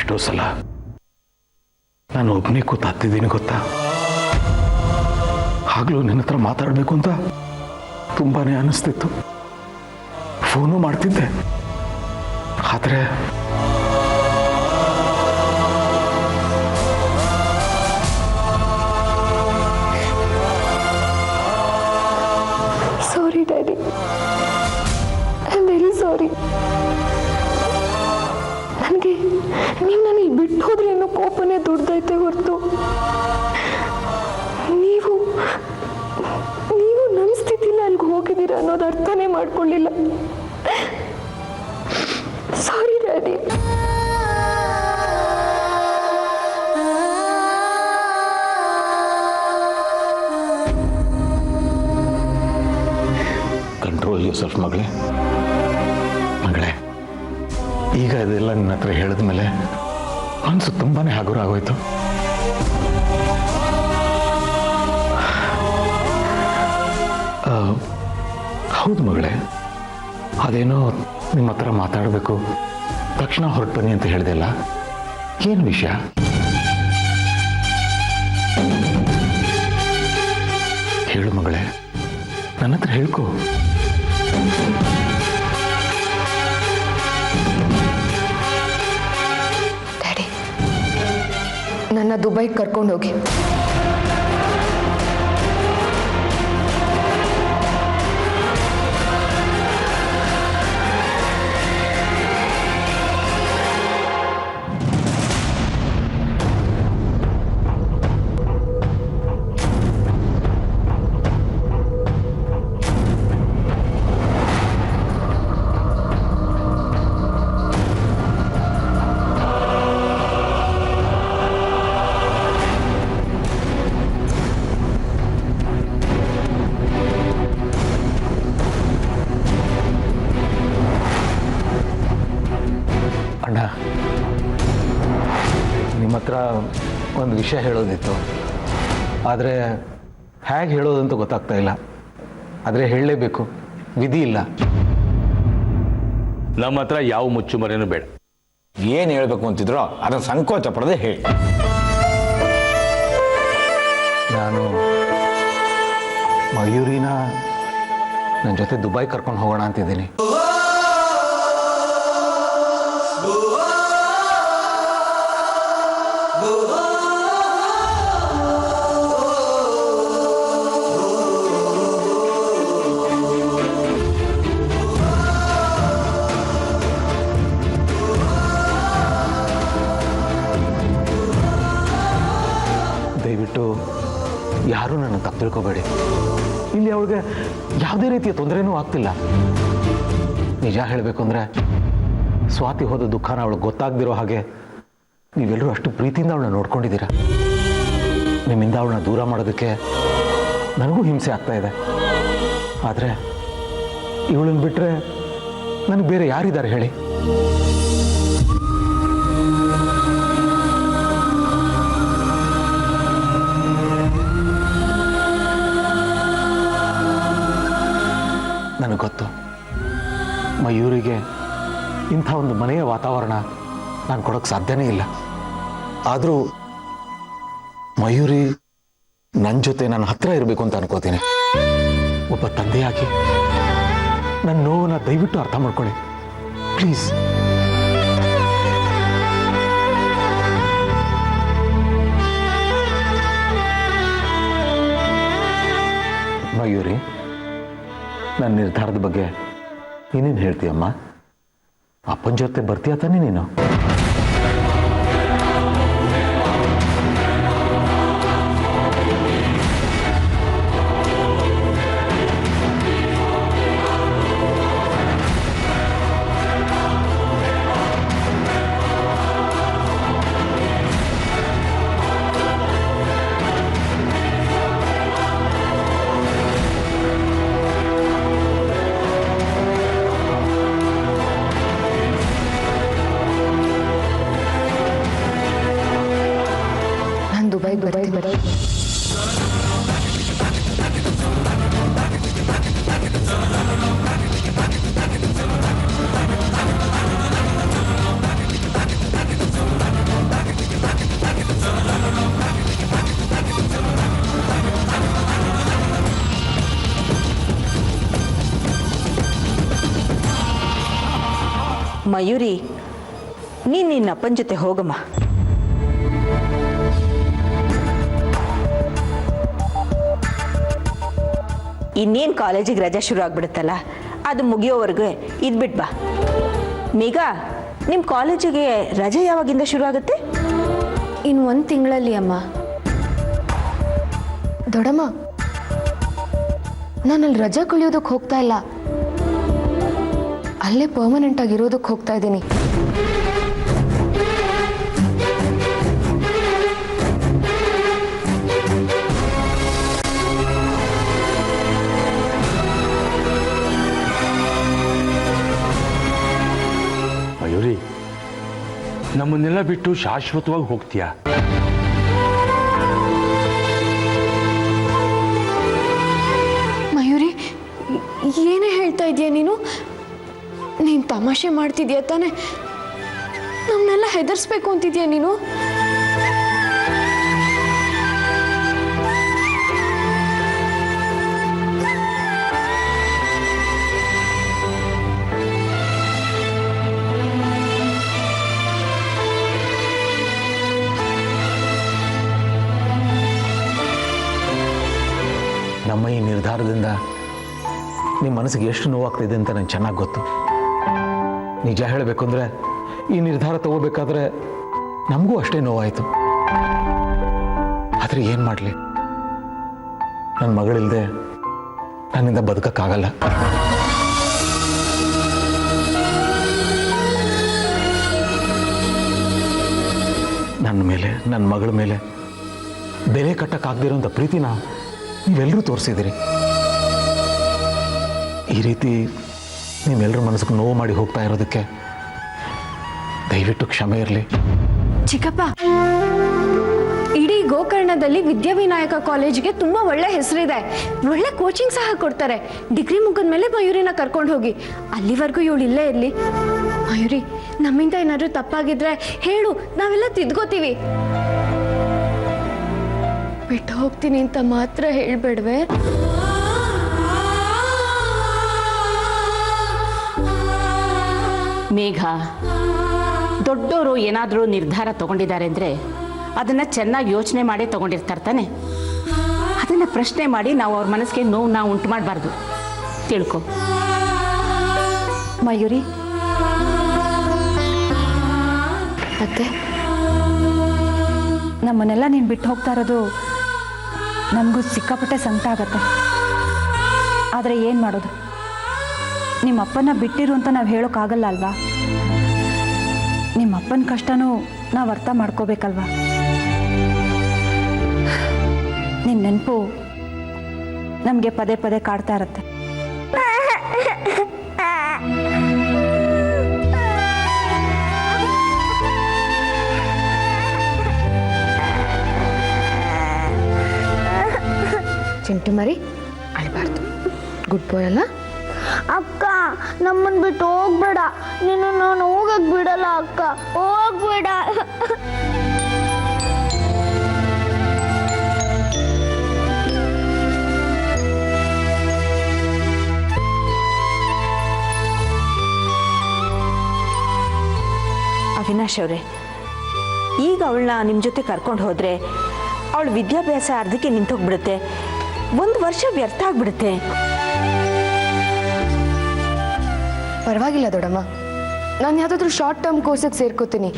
ಎಷ್ಟೋ ಸಲ ನಾನು ಒಬ್ಬನೇ ಕೂತಾಗ್ತಿದ್ದೀನಿ ಗೊತ್ತಾ. ಆಗ್ಲೂ ನಿನ್ನ ಹತ್ರ ಮಾತಾಡಬೇಕು ಅಂತ ತುಂಬಾನೇ ಅನಿಸ್ತಿತ್ತು. ಫೋನು ಮಾಡ್ತಿದ್ದೆ, ಆದರೆ ಸಾರಿ daddy, I am very sorry. ನನಗೆ ನೀವು ನನಗೆ ಬಿಟ್ಟು ಹೋದ್ರೆ ಅನ್ನೋ ಕೋಪನೇ ದುಡ್ದೈತೆ ಹೊರತು ನೀವು ನನ್ನ ಸ್ಥಿತಿಲಿ ಅಲ್ಲಿಗೆ ಹೋಗಿದ್ದೀರ ಅನ್ನೋದು ಅರ್ಥನೇ ಮಾಡ್ಕೊಳ್ಳಿಲ್ಲ. Sorry daddy. ಕಂಟ್ರೋಲ್ ಯೋರ್ಸೆಲ್ಫ್ ಮಗಳೇ. ಈಗ ಇದೆಲ್ಲ ನಿನ್ನ ಹತ್ರ ಹೇಳಿದ ಮೇಲೆ ಮನಸ್ಸು ತುಂಬಾನೇ ಹಗುರ ಆಗೋಯ್ತು. ಹೌದು ಮಗಳೇ, ಅದೇನೋ ನಿಮ್ಮ ಹತ್ರ ಮಾತಾಡಬೇಕು, ತಕ್ಷಣ ಹೊರಟು ಬನ್ನಿ ಅಂತ ಹೇಳಿದೆಲ್ಲ, ಏನು ವಿಷಯ? ಹೇಳು ಮಗಳೇ, ನನ್ನ ಹತ್ರ ಹೇಳ್ಕೊ. ಡ್ಯಾಡಿ, ನನ್ನ ದುಬೈಗೆ ಕರ್ಕೊಂಡೋಗಿ. ಅಣ್ಣ, ನಿಮ್ಮ ಹತ್ರ ಒಂದು ವಿಷಯ ಹೇಳೋದಿತ್ತು, ಆದರೆ ಹೇಗೆ ಹೇಳೋದಂತ ಗೊತ್ತಾಗ್ತಾ ಇಲ್ಲ. ಆದರೆ ಹೇಳಲೇಬೇಕು, ವಿಧಿ ಇಲ್ಲ. ನಮ್ಮ ಹತ್ರ ಯಾವ ಮುಚ್ಚುಮರೆನೂ ಬೇಡ. ಏನು ಹೇಳಬೇಕು ಅಂತಿದ್ರೋ ಅದನ್ನು ಸಂಕೋಚ ಪಡದೆ ಹೇಳಿ. ನಾನು ಮಯೂರಿನ ನನ್ನ ಜೊತೆ ದುಬೈ ಕರ್ಕೊಂಡು ಹೋಗೋಣ ಅಂತಿದ್ದೀನಿ. ದಯವಿಟ್ಟು ಯಾರೂ ನನ್ನ ತಪ್ಪು ತಿಳ್ಕೊಬೇಡಿ. ಇಲ್ಲಿ ಅವಳಿಗೆ ಯಾವುದೇ ರೀತಿಯ ತೊಂದರೆನೂ ಆಗ್ತಿಲ್ಲ. ನಿಜ ಹೇಳಬೇಕು ಅಂದರೆ, ಸ್ವಾತಿ ಹೋದ ದುಃಖನ ಅವಳಿಗೆ ಗೊತ್ತಾಗದಿರೋ ಹಾಗೆ ನೀವೆಲ್ಲರೂ ಅಷ್ಟು ಪ್ರೀತಿಯಿಂದ ಅವಳನ್ನ ನೋಡ್ಕೊಂಡಿದ್ದೀರ. ನಿಮ್ಮಿಂದ ಅವಳನ್ನ ದೂರ ಮಾಡೋದಕ್ಕೆ ನನಗೂ ಹಿಂಸೆ ಆಗ್ತಾ ಇದೆ. ಆದರೆ ಇವಳನ್ನು ಬಿಟ್ಟರೆ ನನಗೆ ಬೇರೆ ಯಾರಿದ್ದಾರೆ ಹೇಳಿ? ನನಗೆ ಗೊತ್ತು, ಮಯೂರಿಗೆ ಇಂಥ ಒಂದು ಮನೆಯ ವಾತಾವರಣ ನಾನು ಕೊಡೋಕ್ಕೆ ಸಾಧ್ಯನೇ ಇಲ್ಲ. ಆದರೂ ಮಯೂರಿ ನನ್ನ ಜೊತೆ ನನ್ನ ಹತ್ರ ಇರಬೇಕು ಅಂತ ಅನ್ಕೋತೀನಿ. ಒಬ್ಬ ತಂದೆಯಾಗಿ ನನ್ನ ನೋವನ್ನ ದಯವಿಟ್ಟು ಅರ್ಥ ಮಾಡ್ಕೊಳ್ಳಿ ಪ್ಲೀಸ್. ಮಯೂರಿ, ನನ್ನ ನಿರ್ಧಾರದ ಬಗ್ಗೆ ನೀನೇನು ಹೇಳ್ತೀಯಮ್ಮ? ಅಪ್ಪನ ಜೊತೆ ಬರ್ತೀಯ ತಾನೇ ನೀನು? ಮಯೂರಿ, ನೀನು ನಿನ್ನ ಅಪ್ಪನ ಜೊತೆ ಹೋಗಮ್ಮ. ಇನ್ನೇನು ಕಾಲೇಜಿಗೆ ರಜೆ ಶುರು ಆಗ್ಬಿಡುತ್ತಲ್ಲ, ಅದು ಮುಗಿಯೋವರೆಗೂ ಇದ್ಬಿಟ್ ಬಾ. ಮೇಘ, ನಿಮ್ಮ ಕಾಲೇಜಿಗೆ ರಜೆ ಯಾವಾಗಿಂದ ಶುರು ಆಗುತ್ತೆ? ಇನ್ನು 1 ತಿಂಗಳಲ್ಲಿ ಅಮ್ಮ. ದೊಡ್ಡಮ್ಮ, ನಾನಲ್ಲಿ ರಜಾ ಕಳಿಯೋದಕ್ಕೆ ಹೋಗ್ತಾ ಇಲ್ಲ, ಅಲ್ಲೇ ಪರ್ಮನೆಂಟ್ ಆಗಿರೋದಕ್ಕೆ ಹೋಗ್ತಾ ಇದ್ದೀನಿ. ಮಯೂರಿ, ನಮ್ಮನ್ನೆಲ್ಲ ಬಿಟ್ಟು ಶಾಶ್ವತವಾಗಿ ಹೋಗ್ತೀಯಾ? ಮಯೂರಿ, ಏನೇ ಹೇಳ್ತಾ ಇದೀಯ ನೀನು? ನೀನು ತಮಾಷೆ ಮಾಡ್ತಿದ್ಯಾ ತಾನೆ? ನಮ್ಮನ್ನೆಲ್ಲ ಹೆದರ್ಸ್ಬೇಕು ಅಂತಿದ್ಯಾ ನೀನು? ನಮ್ಮ ಈ ನಿರ್ಧಾರದಿಂದ ನಿಮ್ಮ ಮನಸ್ಸಿಗೆ ಎಷ್ಟು ನೋವಾಗ್ತಿದೆ ಅಂತ ನನಗೆ ಚೆನ್ನಾಗಿ ಗೊತ್ತು. ನಿಜ ಹೇಳಬೇಕು ಅಂದರೆ ಈ ನಿರ್ಧಾರ ತಗೋಬೇಕಾದ್ರೆ ನಮಗೂ ಅಷ್ಟೇ ನೋವಾಯಿತು. ಆದರೆ ಏನು ಮಾಡಲಿ, ನನ್ನ ಮಗಳಿಲ್ಲದೆ ನನ್ನಿಂದ ಬದುಕಕ್ಕಾಗಲ್ಲ. ನನ್ನ ಮೇಲೆ, ನನ್ನ ಮಗಳ ಮೇಲೆ ಬೆಲೆ ಕಟ್ಟಕ್ಕಾಗದಿರೋಂಥ ಪ್ರೀತಿನ ನೀವೆಲ್ಲರೂ ತೋರಿಸಿದಿರಿ. ಈ ರೀತಿ ನೀವೆಲ್ಲರ ಮನಸ್ಸಿಗೆ ನೋವು ಮಾಡಿ ಹೋಗ್ತಾ ಇರೋದಕ್ಕೆ ದಯವಿಟ್ಟು ಕ್ಷಮೆ ಇರಲಿ. ಚಿಕ್ಕಪ್ಪ, ಇಡೀ ಗೋಕರ್ಣದಲ್ಲಿ ವಿದ್ಯಾವಿನಾಯಕ ಕಾಲೇಜಿಗೆ ತುಂಬಾ ಒಳ್ಳೆ ಹೆಸರಿದೆ. ಒಳ್ಳೆ ಕೋಚಿಂಗ್ ಸಹ ಕೊಡ್ತಾರೆ. ಡಿಗ್ರಿ ಮುಗಿದ ಮೇಲೆ ಮಯೂರಿನ ಕರ್ಕೊಂಡು ಹೋಗಿ. ಅಲ್ಲಿವರೆಗೂ ಇವಳು ಇಲ್ಲೇ ಇರಲಿ. ಮಯೂರಿ, ನಮ್ಮಿಂದ ಏನಾದರೂ ತಪ್ಪಾಗಿದ್ರೆ ಹೇಳು, ನಾವೆಲ್ಲ ತಿದ್ಕೋತೀವಿ. ಬಿಟ್ಟು ಹೋಗ್ತೀನಿ ಅಂತ ಮಾತ್ರ ಹೇಳ್ಬೇಡ್ವೆ. ಮೇಘ, ದೊಡ್ಡವರು ಏನಾದರೂ ನಿರ್ಧಾರ ತಗೊಂಡಿದ್ದಾರೆ ಅಂದರೆ ಅದನ್ನು ಚೆನ್ನಾಗಿ ಯೋಚನೆ ಮಾಡಿ ತಗೊಂಡಿರ್ತಾರೆ ತಾನೆ. ಅದನ್ನು ಪ್ರಶ್ನೆ ಮಾಡಿ ನಾವು ಅವ್ರ ಮನಸ್ಸಿಗೆ ನೋವು ಉಂಟು ಮಾಡಬಾರ್ದು, ತಿಳ್ಕೊ. ಮಯೂರಿ, ಮತ್ತೆ ನಮ್ಮನ್ನೆಲ್ಲ ನೀನು ಬಿಟ್ಟು ಹೋಗ್ತಾ ಇರೋದು ನಮಗೂ ಸಿಕ್ಕಾಪಟ್ಟೆ ಸಂಕಟ ಆಗತ್ತೆ. ಆದರೆ ಏನು ಮಾಡೋದು, ನಿಮ್ಮ ಅಪ್ಪನ ಬಿಟ್ಟಿರು ಅಂತ ನಾವು ಹೇಳೋಕ್ಕಾಗಲ್ಲ ಅಲ್ವಾ? ನಿಮ್ಮ ಅಪ್ಪನ ಕಷ್ಟನೂ ನಾವು ಅರ್ಥ ಮಾಡ್ಕೋಬೇಕಲ್ವಾ? ನಿನ್ನ ನೆನಪು ನಮಗೆ ಪದೇ ಪದೇ ಕಾಡ್ತಾ ಇರುತ್ತೆ. ಚಿಂಟು ಮರಿ, ಅಳಬಾರ್ದು. ಗುಡ್ ಬಾಯ್ ಅಲ್ಲ? ಅಕ್ಕ, ನಮ್ಮನ್ ಬಿಟ್ಟು ಹೋಗ್ಬೇಡ. ನೀನು ನಾನು ಹೋಗಕ್ ಬಿಡಲ್ಲ ಅಕ್ಕ, ಹೋಗ್ಬೇಡ. ಅವಿನಾಶ್ ಅವರೇ, ಈಗ ಅವಳನ್ನ ನಿಮ್ಮ ಜೊತೆ ಕರ್ಕೊಂಡು ಹೋದರೆ ಅವಳ ವಿದ್ಯಾಭ್ಯಾಸ ಅರ್ಧಕ್ಕೆ ನಿಂತೋಗ್ಬಿಡುತ್ತೆ. 1 ವರ್ಷ ವ್ಯರ್ಥ ಆಗ್ಬಿಡುತ್ತೆ. ಪರವಾಗಿಲ್ಲ ದೊಡ್ಡಮ್ಮ, ನಾನು ಯಾವುದಾದ್ರೂ ಶಾರ್ಟ್ ಟರ್ಮ್ ಕೋರ್ಸಿಗೆ ಸೇರ್ಕೋತೀನಿ.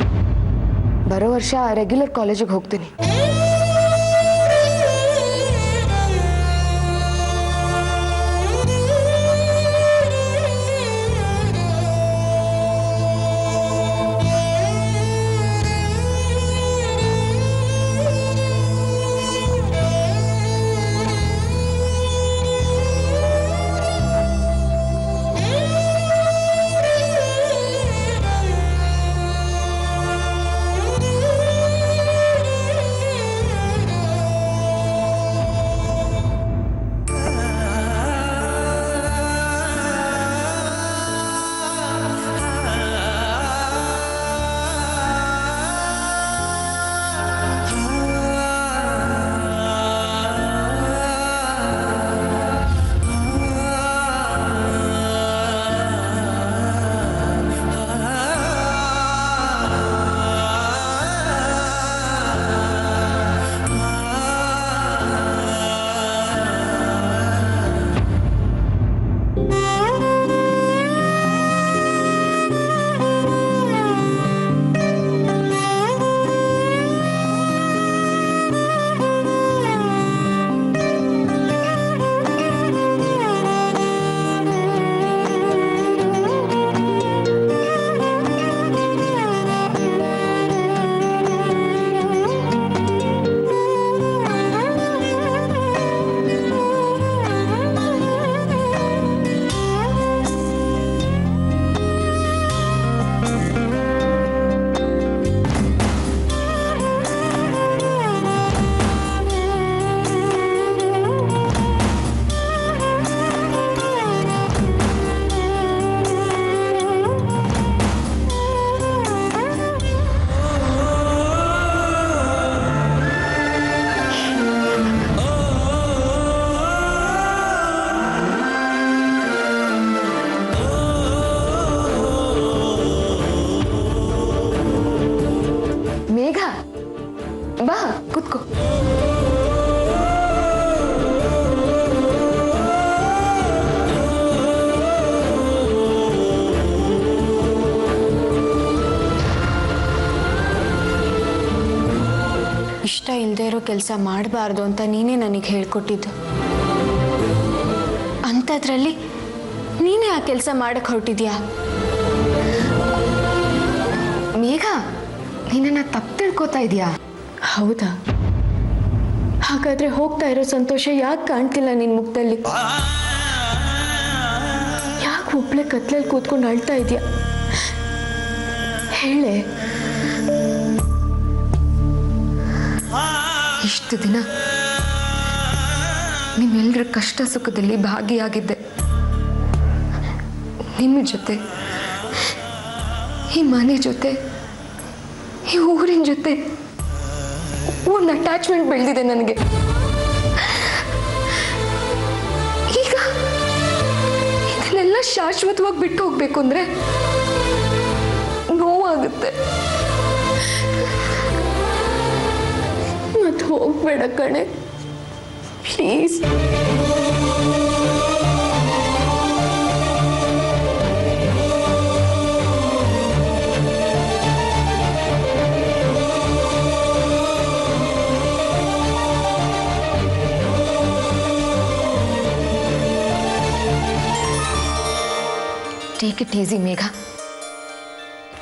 ಬರೋ ವರ್ಷ ರೆಗ್ಯುಲರ್ ಕಾಲೇಜಿಗೆ ಹೋಗ್ತೀನಿ. ಮಾಡದೇ ಇರೋ ಕೆಲಸ ಮಾಡಬಾರ್ದು ಅಂತ ನೀನೇ ನನಗೆ ಹೇಳ್ಕೊಟ್ಟಿದ್ದು. ಅಂಥದ್ರಲ್ಲಿ ನೀನೇ ಆ ಕೆಲಸ ಮಾಡಕ್ಕೆ ಹೊರಟಿದ್ಯಾ? ಮೇಘ, ನೀನನ್ನ ತಪ್ಪು ತಿಳ್ಕೊತಾ ಇದೆಯಾ? ಹೌದಾ? ಹಾಗಾದ್ರೆ ಹೋಗ್ತಾ ಇರೋ ಸಂತೋಷ ಯಾಕೆ ಕಾಣ್ತಿಲ್ಲ ನಿನ್ನ ಮುಖದಲ್ಲಿ? ಯಾಕೆ ಒಬ್ಳೆ ಕತ್ಲಲ್ಲಿ ಕೂತ್ಕೊಂಡು ಅಳ್ತಾ ಇದೆಯಾ? ಹೇಳೆ. ಇಷ್ಟು ದಿನ ನಿಮ್ಮೆಲ್ಲರ ಕಷ್ಟ ಸುಖದಲ್ಲಿ ಭಾಗಿಯಾಗಿದ್ದೆ. ನಿಮ್ಮ ಜೊತೆ, ಈ ಮನೆ ಜೊತೆ, ಈ ಊರಿನ ಜೊತೆ ಒಂದು ಅಟ್ಯಾಚ್ಮೆಂಟ್ ಬೆಳೆದಿದೆ ನನಗೆ. ಈಗ ಇದನ್ನೆಲ್ಲ ಶಾಶ್ವತವಾಗಿ ಬಿಟ್ಟು ಹೋಗ್ಬೇಕು ಅಂದ್ರೆ ನೋವಾಗುತ್ತೆ. ಮತ್ತೆ ಹೋಗ್ಬೇಡ ಕಣೆ, please. Take it easy Megha,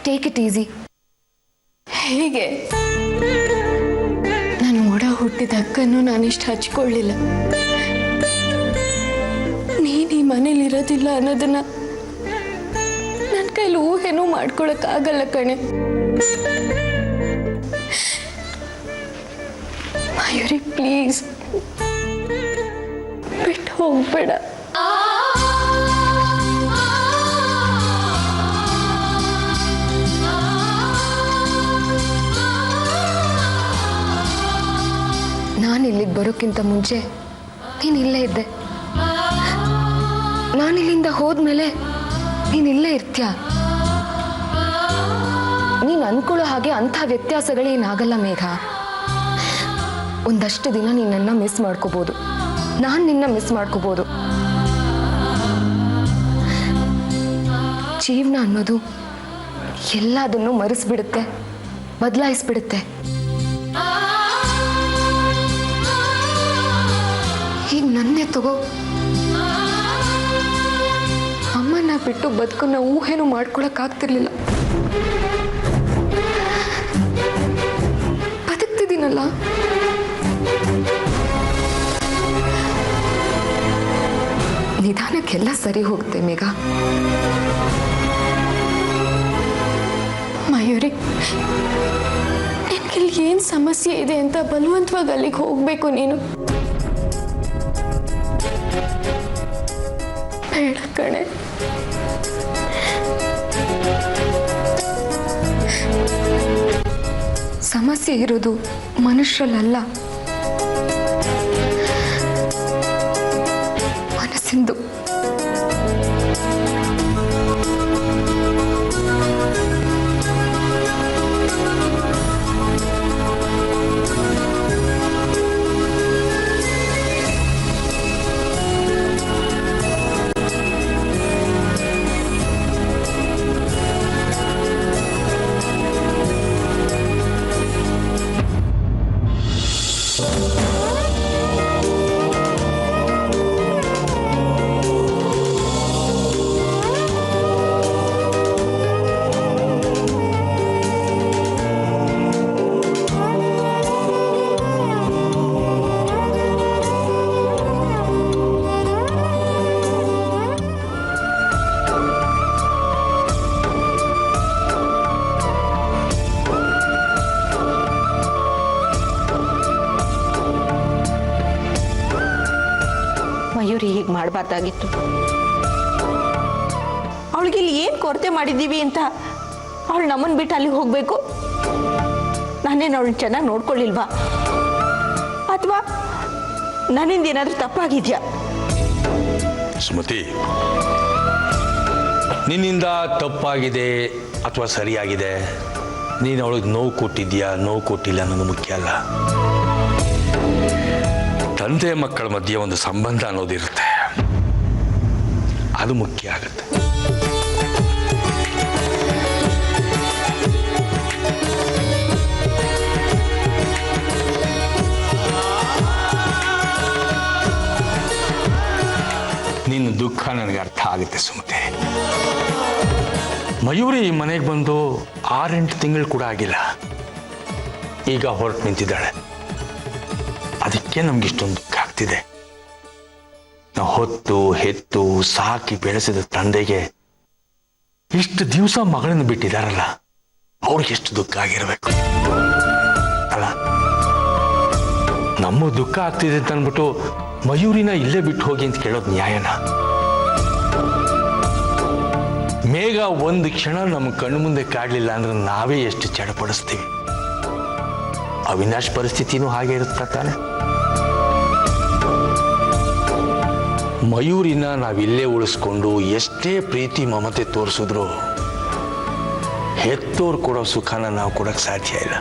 take it easy. ಹೇಗೆ? ನಾನು ಒಡ ಹುಟ್ಟಿದ ಹಕ್ಕನ್ನು ನಾನಿಷ್ಟು ಹಚ್ಕೊಳ್ಳಿಲ್ಲ. ನೀನು ಈ ಮನೇಲಿ ಇರೋದಿಲ್ಲ ಅನ್ನೋದನ್ನ ನನ್ನ ಕೈಲಿ ಊಹೆನೂ ಮಾಡ್ಕೊಳಕ್ಕಾಗಲ್ಲ ಕಣೆ. ಮಯೂರಿ, ಪ್ಲೀಸ್ ಬಿಟ್ಟು ಹೋಗ್ಬೇಡ. ನಾನು ಇಲ್ಲಿಗೆ ಬರೋಕ್ಕಿಂತ ಮುಂಚೆ ನೀನು ಇಲ್ಲೇ ಇದ್ದೆ. ನಾನು ಇಲ್ಲಿಂದ ಹೋದ್ಮೇಲೆ ನೀನು ಇಲ್ಲೇ ಇರ್ತೀಯ. ನೀನು ಅನ್ಕೊಳ್ಳೋ ಹಾಗೆ ಅಂಥ ವ್ಯತ್ಯಾಸಗಳೇನಾಗಲ್ಲ ಮೇಘ. ಒಂದಷ್ಟು ದಿನ ನೀನು ನನ್ನ ಮಿಸ್ ಮಾಡ್ಕೋಬೋದು, ನಾನು ನಿನ್ನ ಮಿಸ್ ಮಾಡ್ಕೋಬೋದು. ಜೀವನ ಅನ್ನೋದು ಎಲ್ಲದನ್ನು ಮರೆಸ್ಬಿಡುತ್ತೆ, ಬದಲಾಯಿಸ್ಬಿಡುತ್ತೆ. ಈಗ ನನ್ನೇ ತಗೋ, ಅಮ್ಮನ ಬಿಟ್ಟು ಬದುಕನ್ನ ಊಹೆನೂ ಮಾಡ್ಕೊಳಕ್ಕಾಗ್ತಿರ್ಲಿಲ್ಲ. ಬದುಕ್ತಿದ್ದೀನಲ್ಲ. ನಿಧಾನಕ್ಕೆಲ್ಲ ಸರಿ ಹೋಗುತ್ತೆ ಮೇಘ. ಮಯೂರಿ, ನಿನ್ಗಿಲ್ಲಿ ಏನ್ ಸಮಸ್ಯೆ ಇದೆ ಅಂತ ಬಲವಂತವಾಗಿ ಅಲ್ಲಿಗೆ ಹೋಗ್ಬೇಕು ನೀನು? ಬೇಡ ಕಣೆ. ಸಮಸ್ಯೆ ಇರೋದು ಮನುಷ್ಯರಲ್ಲ, ಮನಸ್ಸಿಂದು. ಮಯೂರಿ ಹೀಗೆ ಮಾಡಬಾರ್ದಾಗಿತ್ತು. ಅವಳಿಗೆ ಇಲ್ಲಿ ಏನು ಕೊರತೆ ಮಾಡಿದ್ದೀವಿ ಅಂತ ಅವಳು ನಮ್ಮನ್ನು ಬಿಟ್ಟು ಅಲ್ಲಿಗೆ ಹೋಗಬೇಕು? ನಾನೇನು ಅವಳನ್ನ ಚೆನ್ನಾಗಿ ನೋಡ್ಕೊಳ್ಳಿಲ್ವಾ? ಅಥವಾ ನನ್ನಿಂದ ಏನಾದರೂ ತಪ್ಪಾಗಿದೆಯಾ? ಸುಮತಿ, ನಿನ್ನಿಂದ ತಪ್ಪಾಗಿದೆ ಅಥವಾ ಸರಿಯಾಗಿದೆ, ನೀನು ಅವಳಿಗೆ ನೋವು ಕೊಟ್ಟಿದ್ಯಾ ನೋವು ಕೊಟ್ಟಿಲ್ಲ ಅನ್ನೋದು ಮುಖ್ಯ ಅಲ್ಲ. ತಂದೆ ಮಕ್ಕಳ ಮಧ್ಯೆ ಒಂದು ಸಂಬಂಧ ಅನ್ನೋದಿರುತ್ತೆ, ಅದು ಮುಖ್ಯ ಆಗುತ್ತೆ. ಆಗುತ್ತೆ ಸುಮತಿ. ಮಯೂರಿ ಈ ಮನೆಗೆ ಬಂದು 6-8 ತಿಂಗಳು ಕೂಡ ಆಗಿಲ್ಲ, ಈಗ ಹೊರಟು ನಿಂತಿದ್ದಾಳೆ. ಅದಕ್ಕೆ ನಮ್ಗಿಷ್ಟೊಂದು ದುಃಖ ಆಗ್ತಿದೆ. ನಾವು ಹೊತ್ತು ಹೆತ್ತು ಸಾಕಿ ಬೆಳೆಸಿದ ತಂದೆಗೆ ಇಷ್ಟು ದಿವಸ ಮಗಳನ್ನು ಬಿಟ್ಟಿದಾರಲ್ಲ, ಅವ್ರಿಗೆ ಎಷ್ಟು ದುಃಖ ಆಗಿರ್ಬೇಕು ಅಲ್ಲ. ನಮ್ಮ ದುಃಖ ಆಗ್ತಿದೆ ಅಂತ ಅಂದ್ಬಿಟ್ಟು ಮಯೂರಿನ ಇಲ್ಲೇ ಬಿಟ್ಟು ಹೋಗಿ ಅಂತ ಕೇಳೋದು ನ್ಯಾಯನ? ಮೇಘ ಒಂದು ಕ್ಷಣ ನಮ್ಮ ಕಣ್ಣು ಮುಂದೆ ಕಾಡಲಿಲ್ಲ ಅಂದ್ರೆ ನಾವೇ ಎಷ್ಟು ಚಡಪಡಿಸ್ತೀವಿ. ಅವಿನಾಶ್ ಪರಿಸ್ಥಿತಿನೂ ಹಾಗೆ ಇರುತ್ತೆ ತಾನೆ. ಮಯೂರಿನ ನಾವಿಲ್ಲೇ ಉಳಿಸ್ಕೊಂಡು ಎಷ್ಟೇ ಪ್ರೀತಿ ಮಮತೆ ತೋರಿಸಿದ್ರು ಹೆತ್ತೋರು ಕೊಡೋ ಸುಖನ ನಾವು ಕೊಡೋಕೆ ಸಾಧ್ಯ ಇಲ್ಲ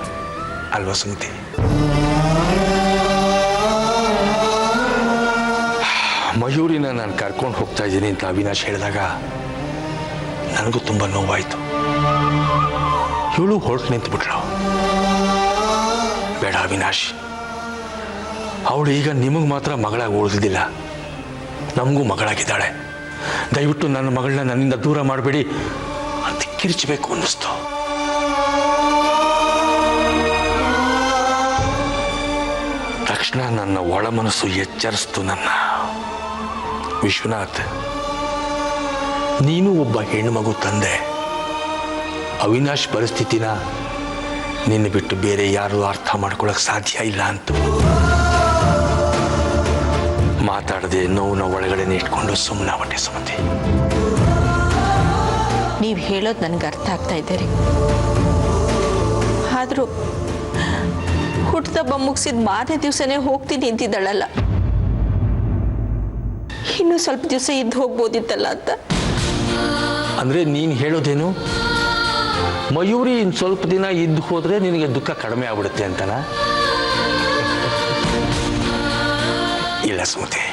ಅಲ್ವಾ ಸುಮತಿ? ಮಯೂರಿನ ನಾನು ಕರ್ಕೊಂಡು ಹೋಗ್ತಾ ಇದ್ದೀನಿ ಅಂತ ಅವಿನಾಶ್ ಹೇಳಿದಾಗ ನನಗೂ ತುಂಬ ನೋವಾಯಿತು. ಇವಳು ಹೊರಟು ನಿಂತುಬಿಟ್ರು. ಬೇಡ ಅವಿನಾಶ್, ಅವಳು ಈಗ ನಿಮಗೆ ಮಾತ್ರ ಮಗಳಾಗಿ ಉಳಿದಿಲ್ಲ, ನಮಗೂ ಮಗಳಾಗಿದ್ದಾಳೆ. ದಯವಿಟ್ಟು ನನ್ನ ಮಗಳನ್ನ ನನ್ನಿಂದ ದೂರ ಮಾಡಬೇಡಿ ಅಂತ ಕಿರಿಚಬೇಕು ಅನ್ನಿಸ್ತು. ತಕ್ಷಣ ನನ್ನ ಒಳ ಮನಸ್ಸು ಎಚ್ಚರಿಸ್ತು ನನ್ನ. ವಿಶ್ವನಾಥ್, ನೀನು ಒಬ್ಬ ಹೆಣ್ಣುಮಗು ತಂದೆ. ಅವಿನಾಶ್ ಪರಿಸ್ಥಿತಿನ ನಿನ್ನ ಬಿಟ್ಟು ಬೇರೆ ಯಾರು ಅರ್ಥ ಮಾಡ್ಕೊಳಕ್ ಸಾಧ್ಯ ಇಲ್ಲ ಅಂತ ಮಾತಾಡದೆ ನೋವನ್ನ ಒಳಗಡೆನೆ ಇಟ್ಕೊಂಡು ಸುಮ್ಮನಾಗ್ಬಿಟ್ಟೆ ಸುಮತಿ. ನೀವು ಹೇಳೋದು ನನಗೆ ಅರ್ಥ ಆಗ್ತಾ ಇದ್ದೀರಿ. ಆದರೂ ಹುಟ್ಟದಬ್ಬ ಮುಗಿಸಿದ ಮಾರನೇ ದಿವಸನೇ ಹೋಗ್ತೀನಿ ನಿಂತಿದ್ದಾಳಲ್ಲ, ಇನ್ನೂ ಸ್ವಲ್ಪ ದಿವಸ ಇದ್ದು ಹೋಗ್ಬೋದಿತ್ತಲ್ಲ ಅಂತ. ಅಂದ್ರೆ ನೀನು ಹೇಳೋದೇನು, ಮಯೂರಿ ಇನ್ನು ಸ್ವಲ್ಪ ದಿನ ಇದ್ದು ಹೋದ್ರೆ ನಿನಗೆ ದುಃಖ ಕಡಿಮೆ ಆಗ್ಬಿಡುತ್ತೆ ಅಂತನ? ಇಲ್ಲ ಸುಮತಿ,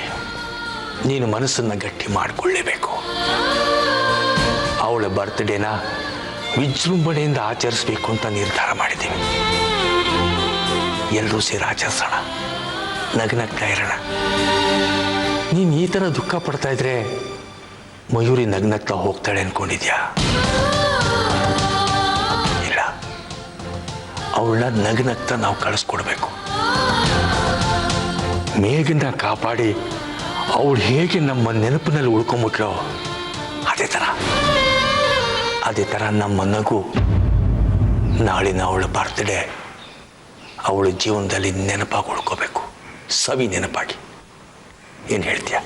ನೀನು ಮನಸ್ಸನ್ನ ಗಟ್ಟಿ ಮಾಡಿಕೊಳ್ಳೇಬೇಕು. ಅವಳ ಬರ್ತ್ಡೇನ ವಿಜೃಂಭಣೆಯಿಂದ ಆಚರಿಸ್ಬೇಕು ಅಂತ ನಿರ್ಧಾರ ಮಾಡಿದ್ದೀವಿ. ಎಲ್ಲರೂ ಸೇರಿ ಆಚರಿಸೋಣ, ನಗ್ನಗ್ತಾ ಇರೋಣ. ನೀನು ಈ ಥರ ದುಃಖ ಪಡ್ತಾ ಇದ್ರೆ ಮಯೂರಿ ನಗ್ನಗ್ತಾ ಹೋಗ್ತಾಳೆ ಅನ್ಕೊಂಡಿದ್ಯಾ? ಇಲ್ಲ, ಅವಳನ್ನ ನಗ್ನಗ್ತಾ ನಾವು ಕಳಿಸ್ಕೊಡ್ಬೇಕು. ಮೇಘನ್ನ ಕಾಪಾಡಿ ಅವಳು ಹೇಗೆ ನಮ್ಮ ನೆನಪಿನಲ್ಲಿ ಉಳ್ಕೊಂಬಿಟ್ಲೋ ಅದೇ ಥರ ನಮ್ಮ ನಗು ನಾಳಿನ ಅವಳ ಬರ್ತ್ಡೇ ಅವಳ ಜೀವನದಲ್ಲಿ ನೆನಪಾಗಿ ಉಳ್ಕೋಬೇಕು, ಸವಿ ನೆನಪಾಗಿ. ಏನು ಹೇಳ್ತೀಯ?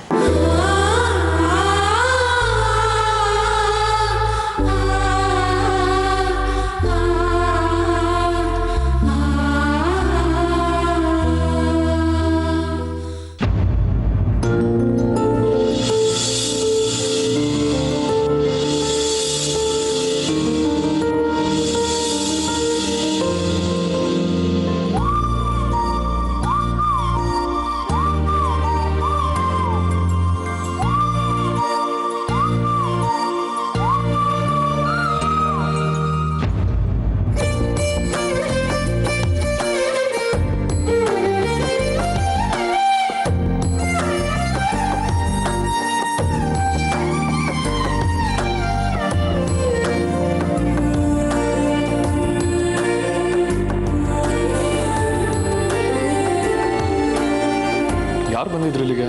ಯಾರು ಬಂದಿದ್ರು ಇಲ್ಲಿಗೆ?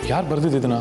ಯಾರು ಬರ್ದಿದ್ದು ಇದನ್ನ?